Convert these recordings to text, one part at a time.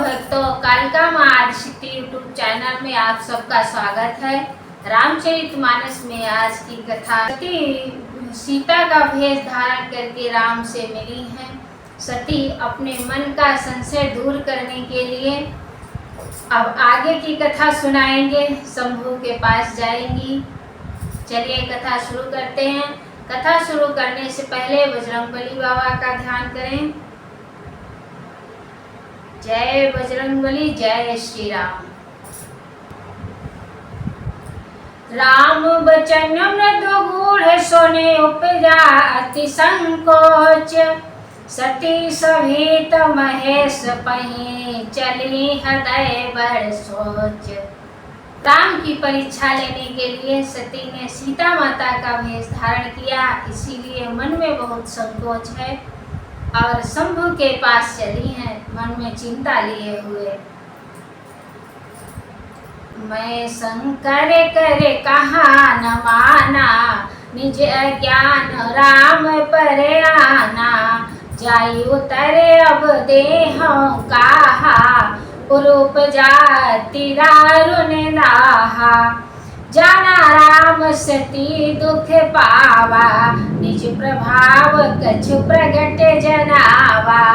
भक्तों, कालिका माँ Adishakti YouTube channel में आप सबका स्वागत है। रामचरितमानस में आज की कथा सती सीता का भेष धारण करके राम से मिली हैं। सती अपने मन का संशय दूर करने के लिए अब आगे की कथा सुनाएंगे, शंभू के पास जाएंगी। चलिए कथा शुरू करते हैं। कथा शुरू करने से पहले बजरंगबली बाबा का ध्यान करें। जय बजरंगबली, जय श्री राम। राम बचन मृदु गूढ़ सोने उपजा अति संकोच, सती सभीत महेश पही चली हृदय बड़ सोच। राम की परीक्षा लेने के लिए सती ने सीता माता का भेष धारण किया, इसीलिए मन में बहुत संकोच है और शंभू के पास चली हैं मन में चिंता लिए हुए। मैं शंकर करे कहा न माना, निज अज्ञान राम पर आना, जाई उतरे अब देहों कहा, रूप जाति दारुण लाहा। जाना राम सती दुख पावा, निज प्रभाव कछु प्रगट जनावा।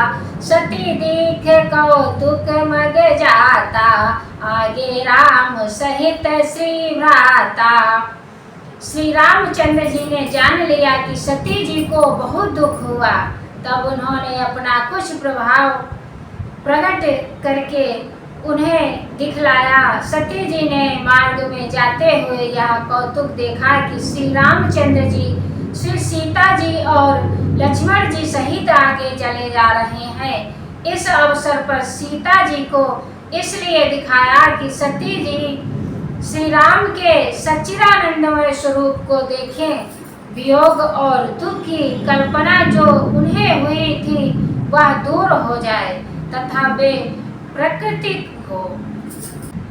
सती देख कौतुक मग जाता, आगे राम सहित श्री भ्राता। श्री रामचंद्र जी ने जान लिया कि सती जी को बहुत दुख हुआ, तब उन्होंने अपना कुछ प्रभाव प्रकट करके उन्हें दिखलाया। सती जी ने मार्ग में जाते हुए यह कौतुक देखा कि श्री रामचंद्र जी श्री सीता जी और लक्ष्मण जी सहित आगे चले जा रहे हैं। इस अवसर पर सीता जी को इसलिए दिखाया कि सती जी श्री राम के सच्चिदानंदमय स्वरूप को देखें, वियोग और दुख की कल्पना जो उन्हें हुई थी वह दूर हो जाए तथा वे प्राकृतिक हो।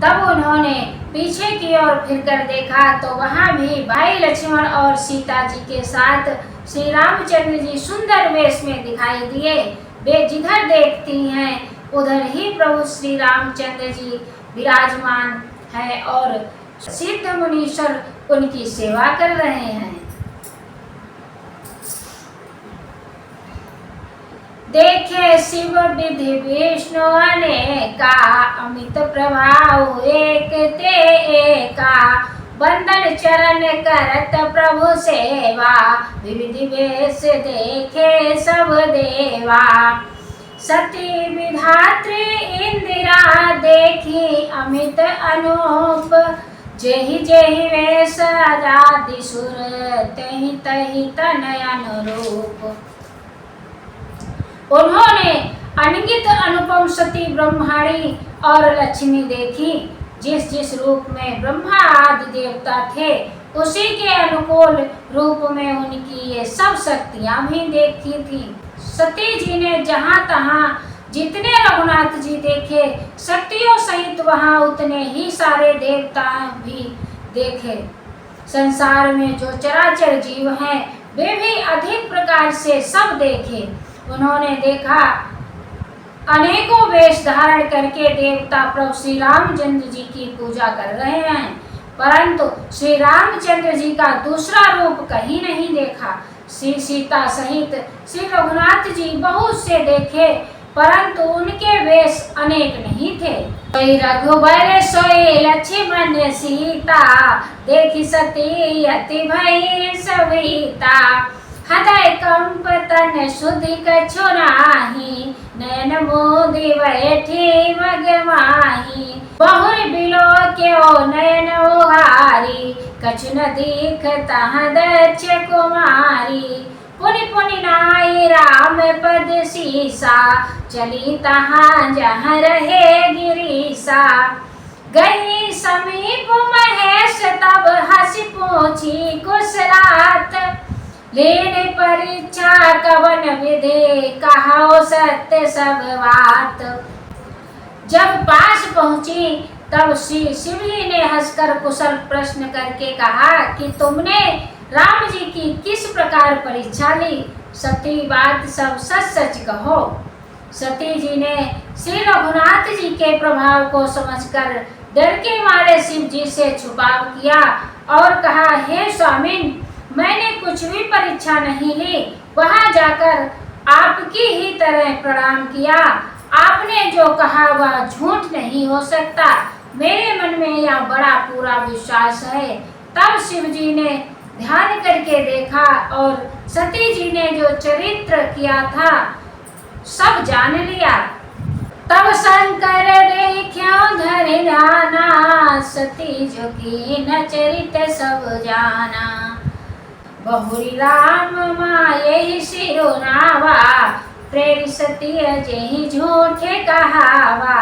तब उन्होंने पीछे की ओर फिरकर देखा तो वहां भी भाई लक्ष्मण और सीता जी के साथ श्री रामचंद्र जी सुंदर वेश में दिखाई दिए। वे जिधर देखती हैं उधर ही प्रभु श्री रामचंद्र जी विराजमान है और सिद्ध मुनीश्वर उनकी सेवा कर रहे हैं। देखे शिव विधि विष्णु अनेका, अमित प्रभाव एक ते एका। वंदन चरण करत प्रभु सेवा, विविधि वेश देखे सब देवा। सती विधात्री इंदिरा देखी अमित अनूप, जेहि जेहि वेश आजादि सुर, तहि तहि तनय अनुरूप। उन्होंने अनगित अनुपम सती ब्रह्माणी और लक्ष्मी देखी। जिस जिस रूप में ब्रह्मा आदि देवता थे उसी के अनुकूल रूप में उनकी ये सब शक्तियां भी देखी थी। सती जी ने जहां तहां जितने रघुनाथ जी देखे, शक्तियों सहित वहां उतने ही सारे देवता भी देखे। संसार में जो चराचर जीव हैं वे भी अधिक प्रकार से सब देखे। उन्होंने देखा अनेकों वेश धारण करके देवता प्रभु श्री रामचंद्र जी की पूजा कर रहे हैं, परंतु श्री रामचंद्र जी का दूसरा रूप कहीं नहीं देखा। श्री सीता सहित श्री रघुनाथ जी बहुत से देखे, परंतु उनके वेश अनेक नहीं थे। सोई रघुबर सोई लक्ष्मण सीता, देखी सती अति भई सविता। हृदय कंप तन सुधि कछु नाही, नयन मोदि बैठी मग माही। बहुर बिलो क्यों नयन उहारी, कछु न दीख तहाँ दक्ष कुमारी। पुनि पुनि नाई राम पद सीसा, चली तहाँ जहाँ रहे गिरीसा। गई समीप महेश तब हंसी पूछी कुशलात, लेने परीक्षा कवन विधि, कहो सत्य सब बात। जब पास पहुंची तब श्री शिवजी ने हंसकर कुशल प्रश्न करके कहा कि तुमने राम जी की किस प्रकार परीक्षा ली, सती बात सब सच सच कहो। सती जी ने श्री रघुनाथ जी के प्रभाव को समझकर डर के मारे शिव जी से छुपाव किया और कहा, हे स्वामिन, मैंने कुछ भी परीक्षा नहीं ली। वहां जाकर आपकी ही तरह प्रणाम किया। आपने जो कहा वह झूठ नहीं हो सकता। मेरे मन में यह बड़ा पूरा विश्वास है। तब शिव जी ने ध्यान करके देखा और सती जी ने जो चरित्र किया था सब जान लिया। तब शंकर देखियो धर ध्याना, सती जो की न चरित्र सब जाना। बहुरी राम माये ही सिरुनावा, प्रेरी सती अजहि झूठे कहावा।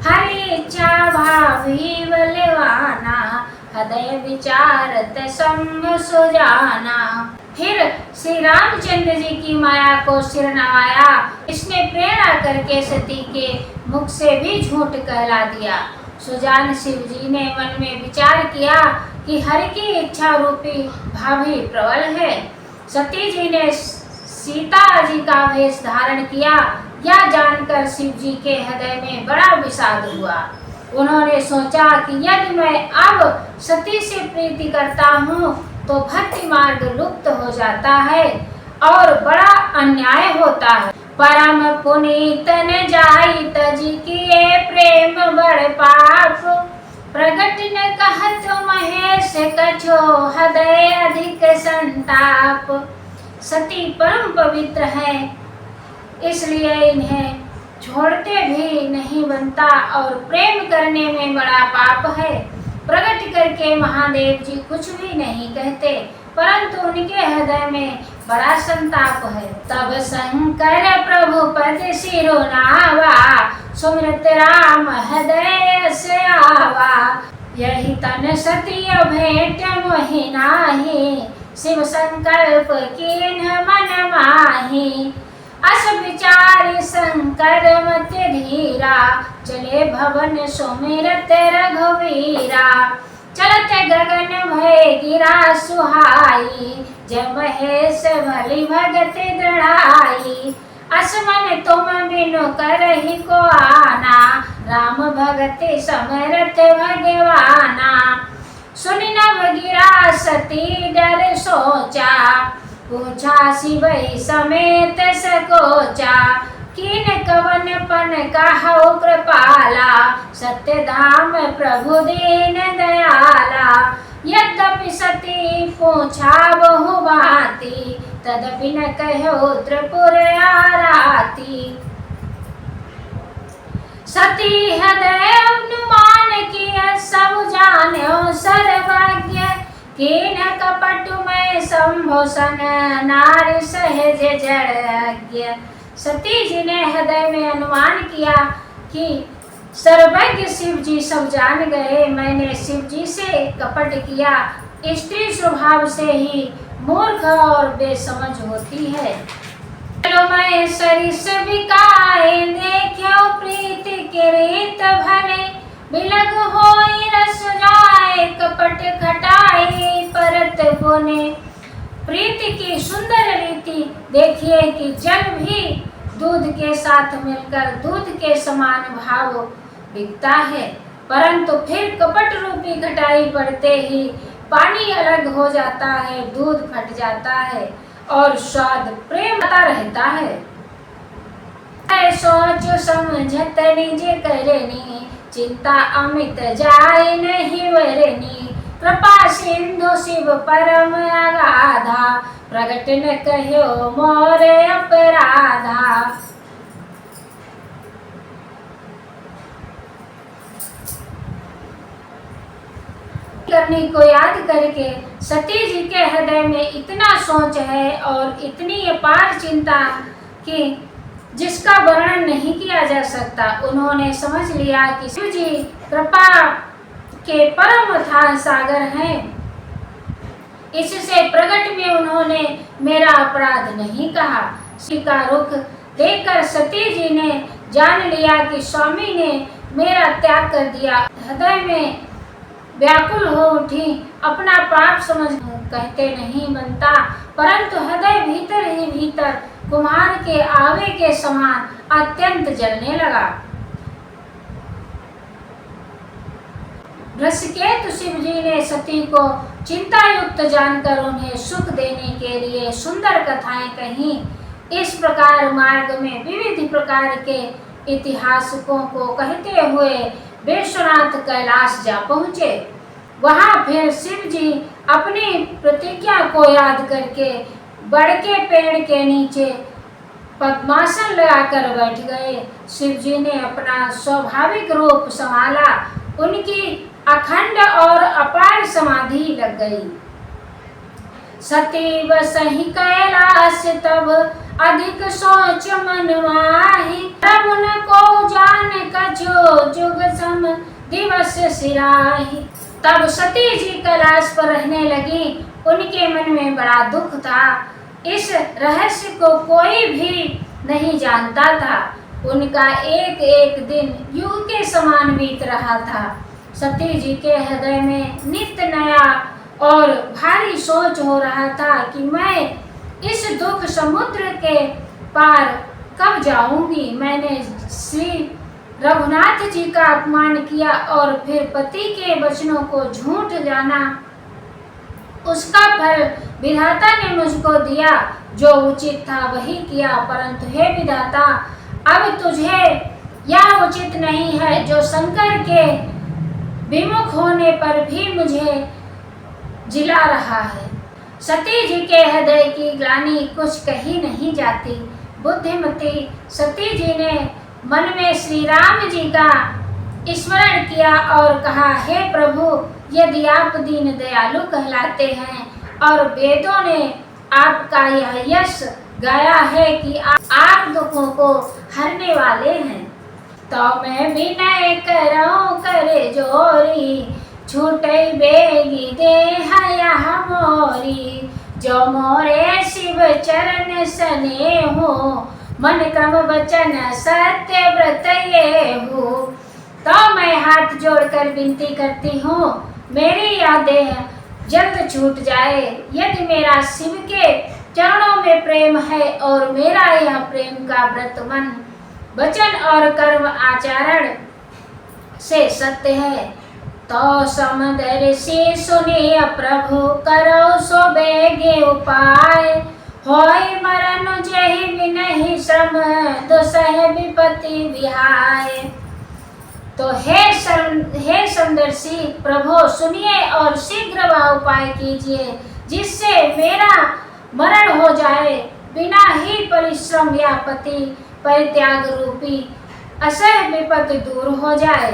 हरि इच्छा भावी बलवाना, हृदय विचारत संग सुजाना। फिर श्री रामचंद्र जी की माया को सिर नवाया। इसने प्रेरणा करके सती के मुख से भी झूठ कहला दिया। सुजान शिव जी ने मन में विचार किया कि हरि की इच्छा रूपी भाभी प्रबल है। सती जी ने सीता जी का वेश धारण किया। यह जानकर शिव जी के हृदय में बड़ा विषाद हुआ। उन्होंने सोचा कि यदि मैं अब सती से प्रीति करता हूँ तो भक्ति मार्ग लुप्त हो जाता है और बड़ा अन्याय होता है। परम पुनीत न जाई तजी किए प्रेम बड़ पाप, प्रगट न कहत महेश कछो हृदय अधिक संताप। सती परम पवित्र है, इसलिए इन्हें छोड़ते भी नहीं बनता और प्रेम करने में बड़ा पाप है। प्रकट करके महादेव जी कुछ भी नहीं कहते, परंतु उनके हृदय में बड़ा संताप है। तब शंकर प्रभु पद सिरुनावा, सुमिरत राम हृदय से आवा। यही तन सती भेंट मोहि नाहि, शिव संकल्प कीन्ह मन माहि। अस विचार शंकर मत धीरा, चले भवन सुमिरत रघुवीरा। चलत गगन भय गिरा सुहाई, जब महेश भली भगत दृढ़ाई। असमन तुम बिनु करहि को आना, राम भगत समरथ भगवाना। सुन नभ गिरा सती डर सोचा, पूछा शिव समेत सकोचा। किन कवन पन कहु कृपाला, सत्य धाम प्रभु दीन दयाला। यद्यपि सती पूछा बहु बाती, तदपि न कहो त्रिपुर आराती। सती हृदय अनुमान किया, सब जान्यो सर्वज्ञ। कीन कपट में संभोषण, नारी सहज जड़ज्ञ। सती जी ने हृदय में अनुमान किया कि सर्वज्ञ शिव जी सब जान गए। मैंने शिव जी से कपट किया। स्त्री स्वभाव से ही मूर्ख और बेसमझ होती है। चलो मैं सरिस बिकाए, देखो प्रीति के रीत भले। बिलग होई रस जाए, कपट खटाई परत पुने। प्रीति की सुंदर रीति देखिए कि जल भी दूध के साथ मिलकर दूध के समान भाव बिकता है, परंतु फिर कपट रूपी खटाई पड़ते ही पानी अलग हो जाता है, दूध फट जाता है और स्वाद प्रेम आता रहता है। सोच समझत निज करनी, चिंता अमित जाय नहीं वरनी। कृपा सिंधु शिव परम अगाधा, प्रगट न कहो मोर अपराधा। करनी को याद करके सती जी के हृदय में इतना सोच है और इतनी अपार चिंता कि जिसका वर्णन नहीं किया जा सकता। उन्होंने समझ लिया कि शिव जी कृपा के परम अथाह सागर हैं। इससे प्रगट में उन्होंने मेरा अपराध नहीं कहा। शिव का रुख देखकर सती जी ने जान लिया कि स्वामी ने मेरा त्याग कर दिया। हृदय में व्याकुल हो उठी। अपना पाप समझ कहते नहीं बनता, परंतु हृदय भीतर ही भीतर कुम्हार के आवे के समान अत्यंत जलने लगा। वृषकेतु शिव जी ने सती को चिंता युक्त जानकर उन्हें सुख देने के लिए सुंदर कथाएं कही। इस प्रकार मार्ग में विविध प्रकार के इतिहासकों को कहते हुए विश्वनाथ कैलाश जा पहुँचे। वहाँ फिर शिव जी अपनी प्रतिज्ञा को याद करके बड़ के पेड़ के नीचे पद्मासन लगाकर बैठ गए। शिव जी ने अपना स्वाभाविक रूप संभाला। उनकी अखंड और अपार समाधि लग गई। सती बसहि कैलाश तब अधिक सोच मन माहि। प्रभु न को जान कछो जुग सम दिवस सिराहि। तब सती जी कैलाश पर रहने लगी। उनके मन में बड़ा दुख था। इस रहस्य को कोई भी नहीं जानता था। उनका एक एक दिन युग के समान बीत रहा था। सती जी के हृदय में नित्य नया और भारी सोच हो रहा था कि मैं इस दुख समुद्र के पार कब जाऊंगी। मैंने श्री रघुनाथ जी का अपमान किया और फिर पति के वचनों को झूठ जाना। उसका फल विधाता ने मुझको दिया। जो उचित था वही किया, परंतु हे विधाता, अब तुझे यह उचित नहीं है जो शंकर के विमुख होने पर भी मुझे जिला रहा है। सती जी के हृदय की ग्लानि कुछ कही नहीं जाती। बुद्धिमती सती जी ने मन में श्री राम जी का स्मरण किया और कहा, हे प्रभु, यदि आप दीन दयालु कहलाते हैं और वेदों ने आपका यह यश गाया है कि आप दुखों को हरने वाले हैं, तो मैं विनय करऊं करे जोरी। छूटे बेगी देह यह मोरी। जो मोरे शिव चरण सने हो। मन क्रम वचन सत्य व्रत ये हो। तो मैं हाथ जोड़कर विनती करती हूँ, मेरी यह देह जल्द छूट जाए। यदि मेरा शिव के चरणों में प्रेम है और मेरा यह प्रेम का व्रत मन वचन और कर्म आचरण से सत्य है, तो समदर्शी सुनिय प्रभु करो सो बेगे उपाय। होय मरण जेहि बिनहि श्रम दुसह विपत्ति विहाय। तो हे समदर्शी प्रभु, सुनिए और शीघ्र वह उपाय कीजिए जिससे मेरा मरण हो जाए, बिना ही परिश्रम या पति परित्याग रूपी असह विपत्ति दूर हो जाए।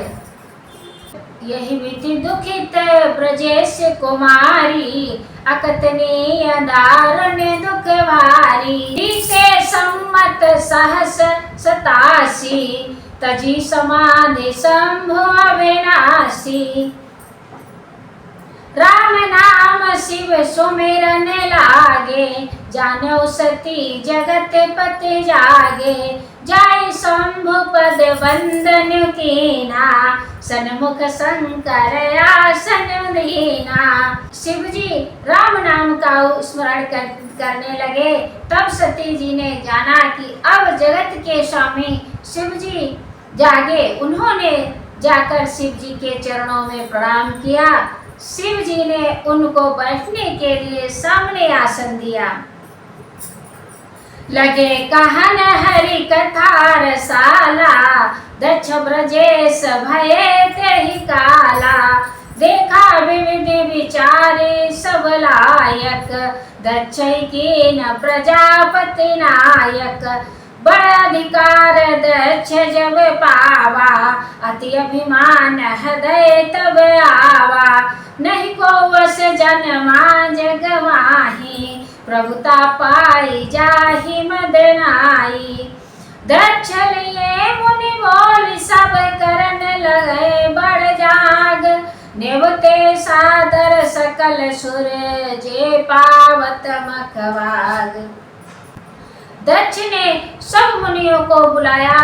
यही विधि दुखित ब्रजेश कुमारी। अकतनीय दारुण्य दुख भारी। के सम्मत सहस 87 तजी समाधि शंभु अविनाशी। राम नाम शिव सुमिरन लागे। जानो सती जगत पति जागे। जाय शंभु पद वंदन कीना। सन्मुख शंकर आसन दीना। शिव जी राम नाम का स्मरण करने लगे। तब सती जी ने जाना कि अब जगत के स्वामी शिव जी जागे। उन्होंने जाकर शिव जी के चरणों में प्रणाम किया। शिव जी ने उनको बैठने के लिए सामने आसन दिया। लगे कहन हरि कथा रसाला। दक्ष ब्रजेश भये तेहि काला। देखा विविध विचारे सब लायक। दक्ष की न प्रजापति नायक। बड़ा अधिकार दक्ष जब पावा। अति अभिमान हृदय तब आवा। नहीं को वश जन्मा जग माही। प्रभुता पाई जाहि मद नाई। दक्ष लिए मुनि बोल सब करन लगे बड़ जाग। नेवते सादर सकल सुर जे पावत मखवाग। दक्ष ने सब मुनियों को बुलाया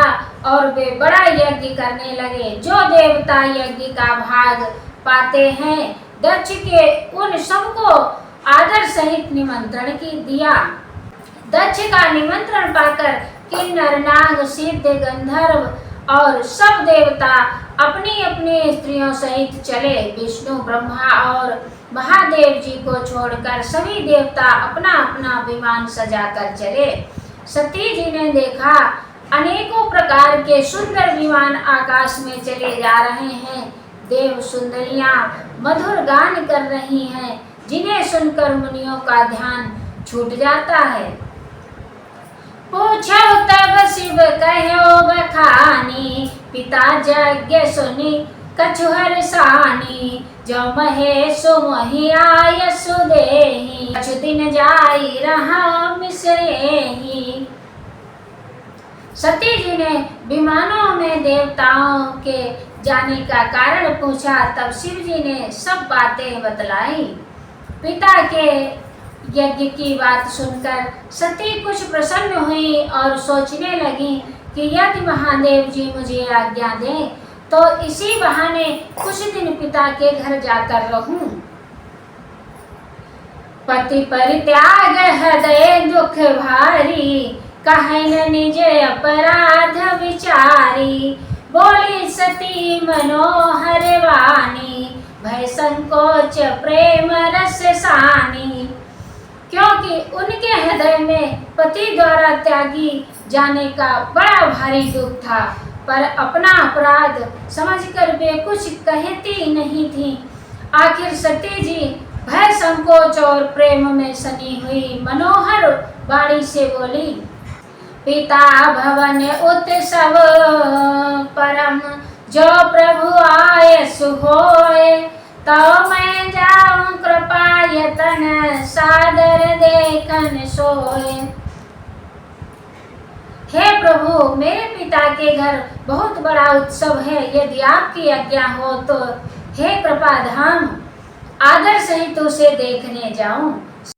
और वे बड़ा यज्ञ करने लगे। जो देवता यज्ञ का भाग पाते हैं, दक्ष के उन सबको आदर सहित निमंत्रण की दिया। दक्ष का निमंत्रण पाकर किन्नर नाग सिद्ध गंधर्व और सब देवता अपनी अपनी स्त्रियों सहित चले। विष्णु, ब्रह्मा और महादेव जी को छोड़कर सभी देवता अपना अपना विमान सजाकर चले। सती जी ने देखा अनेकों प्रकार के सुंदर विमान आकाश में चले जा रहे हैं। देव सुंदरियां मधुर गान कर रही हैं, जिन्हें सुनकर मुनियों का ध्यान छूट जाता है। पूछो तब शिव कहो बखानी, पिता यज्ञ सुनी कछु हर्षानी। जो महेशु मोहि आयसु देहि, कछु दिन जाई रहा मिसरेहि। सती जी ने विमानों में देवताओं के जाने का कारण पूछा। तब शिव जी ने सब बातें बतलाई। पिता के यज्ञ की बात सुनकर सती कुछ प्रसन्न हुई और सोचने लगी कि यदि महादेव जी मुझे आज्ञा दें तो इसी बहाने कुछ दिन पिता के घर जाकर रहूं। पति परित्याग हृदय दुख भारी, कहे न निज अपराध विचारी। बोली सती मनोहर वाणी, भय संकोच प्रेम रस सानी। क्योंकि उनके हृदय में पति द्वारा त्यागी जाने का बड़ा भारी दुख था, पर अपना अपराध समझकर वे कुछ कहती नहीं थी। आखिर सती जी भय संकोच और प्रेम में सनी हुई मनोहर वाणी से बोली। पिता भवन उत्सव परम, जो प्रभु आए सुहोए। तो मैं जाऊं कृपा यतन, सादर देखन सोए। हे प्रभु, मेरे पिता के घर बहुत बड़ा उत्सव है। यदि आपकी आज्ञा हो तो हे कृपा धाम, आदर सहित उसे देखने जाऊं।